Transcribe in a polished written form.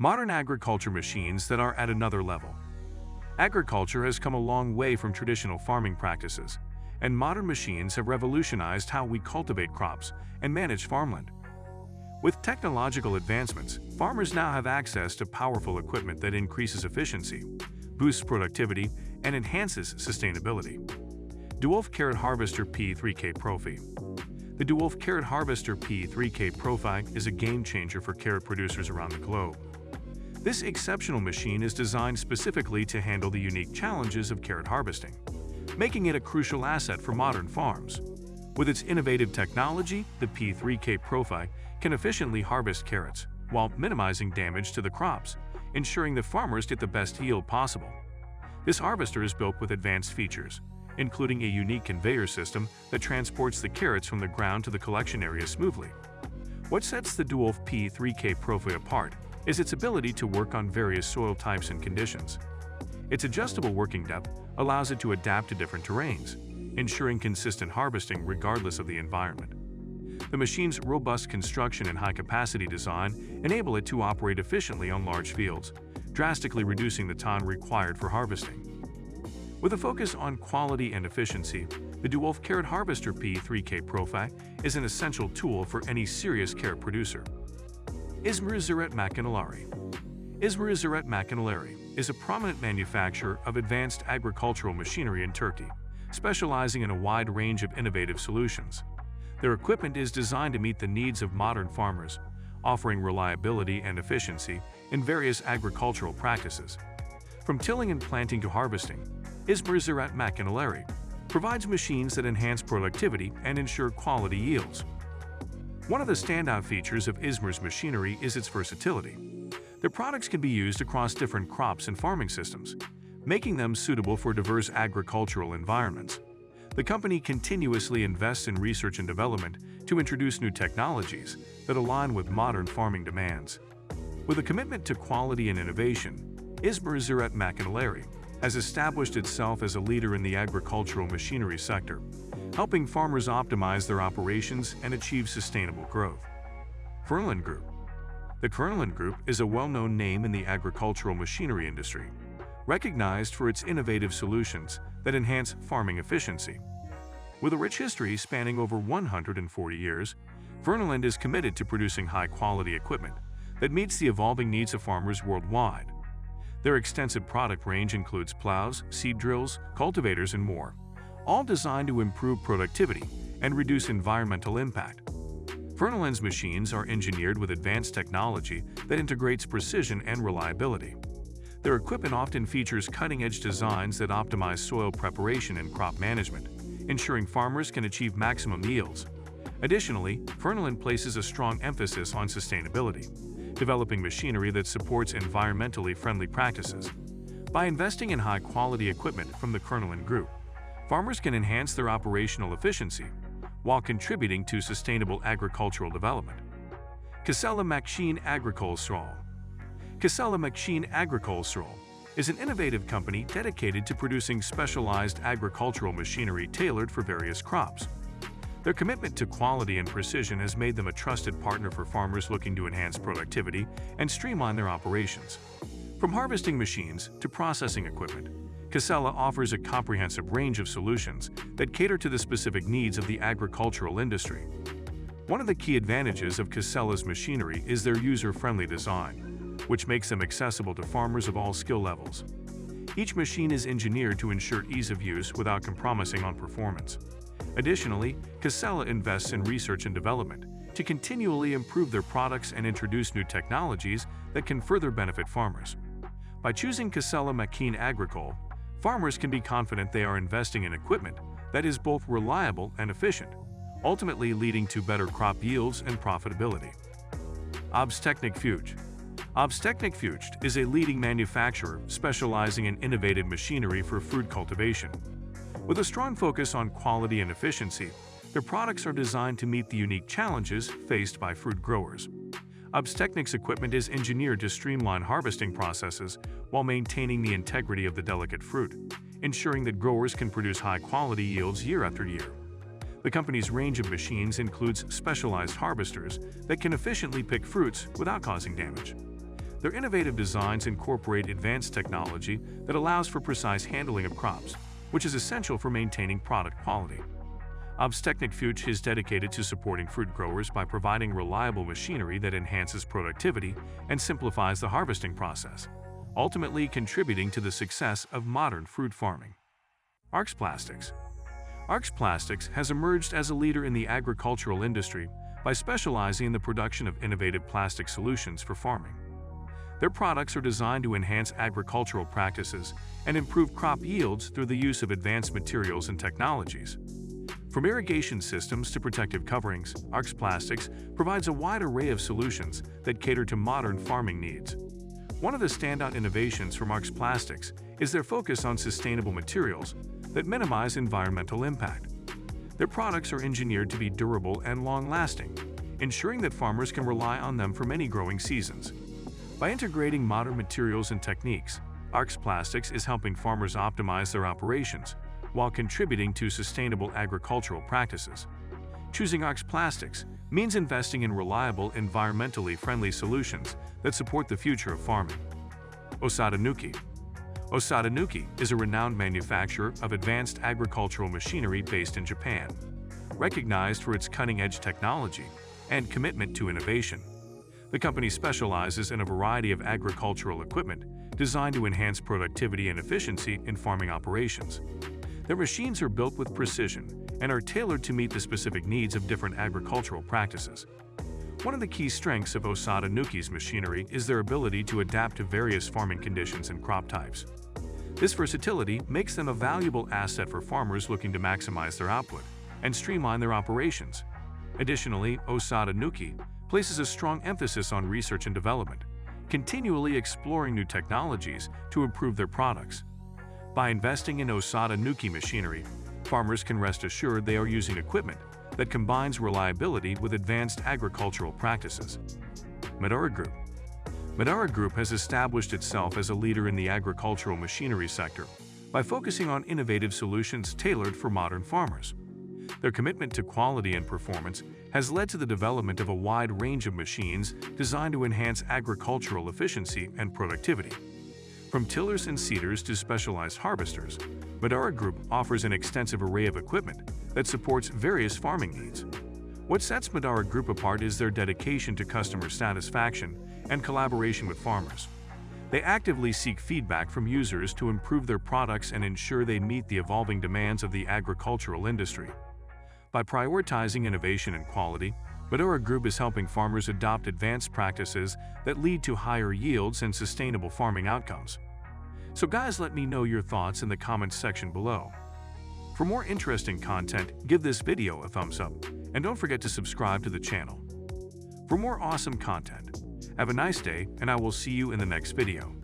Modern agriculture machines that are at another level. Agriculture has come a long way from traditional farming practices, and modern machines have revolutionized how we cultivate crops and manage farmland. With technological advancements, farmers now have access to powerful equipment that increases efficiency, boosts productivity, and enhances sustainability. DeWolf Carrot Harvester P3K Profi. The DeWolf Carrot Harvester P3K Profi is a game-changer for carrot producers around the globe. This exceptional machine is designed specifically to handle the unique challenges of carrot harvesting, making it a crucial asset for modern farms. With its innovative technology, the P3K Profi can efficiently harvest carrots while minimizing damage to the crops, ensuring that farmers get the best yield possible. This harvester is built with advanced features, including a unique conveyor system that transports the carrots from the ground to the collection area smoothly. What sets the DeWolf P3K Profi apart is its ability to work on various soil types and conditions. Its adjustable working depth allows it to adapt to different terrains, ensuring consistent harvesting regardless of the environment. The machine's robust construction and high-capacity design enable it to operate efficiently on large fields, drastically reducing the time required for harvesting. With a focus on quality and efficiency, the DeWolf Carrot Harvester P3K Profi is an essential tool for any serious carrot producer. İzmir Ziraat Makineleri. İzmir Ziraat Makineleri is a prominent manufacturer of advanced agricultural machinery in Turkey, specializing in a wide range of innovative solutions. Their equipment is designed to meet the needs of modern farmers, offering reliability and efficiency in various agricultural practices. From tilling and planting to harvesting, İzmir Ziraat Makineleri provides machines that enhance productivity and ensure quality yields. One of the standout features of İzmir's machinery is its versatility. Their products can be used across different crops and farming systems, making them suitable for diverse agricultural environments. The company continuously invests in research and development to introduce new technologies that align with modern farming demands. With a commitment to quality and innovation, İzmir Ziraat Makineleri has established itself as a leader in the agricultural machinery sector, helping farmers optimize their operations and achieve sustainable growth. Fernland Group. The Fernland Group is a well-known name in the agricultural machinery industry, recognized for its innovative solutions that enhance farming efficiency. With a rich history spanning over 140 years, Fernland is committed to producing high-quality equipment that meets the evolving needs of farmers worldwide. Their extensive product range includes plows, seed drills, cultivators, and more, all designed to improve productivity and reduce environmental impact. Fernland's machines are engineered with advanced technology that integrates precision and reliability. Their equipment often features cutting-edge designs that optimize soil preparation and crop management, ensuring farmers can achieve maximum yields. Additionally, Fernland places a strong emphasis on sustainability, developing machinery that supports environmentally friendly practices. By investing in high-quality equipment from the Fernland Group, farmers can enhance their operational efficiency while contributing to sustainable agricultural development. Casella Machine Agricultural. Casella Machine Agricultural is an innovative company dedicated to producing specialized agricultural machinery tailored for various crops. Their commitment to quality and precision has made them a trusted partner for farmers looking to enhance productivity and streamline their operations. From harvesting machines to processing equipment, Casella offers a comprehensive range of solutions that cater to the specific needs of the agricultural industry. One of the key advantages of Casella's machinery is their user-friendly design, which makes them accessible to farmers of all skill levels. Each machine is engineered to ensure ease of use without compromising on performance. Additionally, Casella invests in research and development to continually improve their products and introduce new technologies that can further benefit farmers. By choosing Casella Machine Agricole, farmers can be confident they are investing in equipment that is both reliable and efficient, ultimately leading to better crop yields and profitability. Obstechnic Fuge. Obstechnic Fuge is a leading manufacturer specializing in innovative machinery for fruit cultivation. With a strong focus on quality and efficiency, their products are designed to meet the unique challenges faced by fruit growers. Obstechnic's equipment is engineered to streamline harvesting processes while maintaining the integrity of the delicate fruit, ensuring that growers can produce high-quality yields year after year. The company's range of machines includes specialized harvesters that can efficiently pick fruits without causing damage. Their innovative designs incorporate advanced technology that allows for precise handling of crops, which is essential for maintaining product quality. Obstechnik Fuchs is dedicated to supporting fruit growers by providing reliable machinery that enhances productivity and simplifies the harvesting process, ultimately contributing to the success of modern fruit farming. Arx Plastics. Arx Plastics has emerged as a leader in the agricultural industry by specializing in the production of innovative plastic solutions for farming. Their products are designed to enhance agricultural practices and improve crop yields through the use of advanced materials and technologies. From irrigation systems to protective coverings, Arx Plastics provides a wide array of solutions that cater to modern farming needs. One of the standout innovations from Arx Plastics is their focus on sustainable materials that minimize environmental impact. Their products are engineered to be durable and long-lasting, ensuring that farmers can rely on them for many growing seasons. By integrating modern materials and techniques, Arx Plastics is helping farmers optimize their operations while contributing to sustainable agricultural practices. Choosing Arx Plastics means investing in reliable, environmentally friendly solutions that support the future of farming. Osada Nuki. Osada Nuki is a renowned manufacturer of advanced agricultural machinery based in Japan, recognized for its cutting-edge technology and commitment to innovation. The company specializes in a variety of agricultural equipment designed to enhance productivity and efficiency in farming operations. Their machines are built with precision and are tailored to meet the specific needs of different agricultural practices. One of the key strengths of Osada Nuki's machinery is their ability to adapt to various farming conditions and crop types. This versatility makes them a valuable asset for farmers looking to maximize their output and streamline their operations. Additionally, Osada Nuki places a strong emphasis on research and development, continually exploring new technologies to improve their products. By investing in Osada Nuki machinery, farmers can rest assured they are using equipment that combines reliability with advanced agricultural practices. Madara Group. Madara Group has established itself as a leader in the agricultural machinery sector by focusing on innovative solutions tailored for modern farmers. Their commitment to quality and performance has led to the development of a wide range of machines designed to enhance agricultural efficiency and productivity. From tillers and seeders to specialized harvesters, Madara Group offers an extensive array of equipment that supports various farming needs. What sets Madara Group apart is their dedication to customer satisfaction and collaboration with farmers. They actively seek feedback from users to improve their products and ensure they meet the evolving demands of the agricultural industry. By prioritizing innovation and quality, Madara Group is helping farmers adopt advanced practices that lead to higher yields and sustainable farming outcomes. So guys, let me know your thoughts in the comments section below. For more interesting content, give this video a thumbs up, and don't forget to subscribe to the channel. For more awesome content, have a nice day, and I will see you in the next video.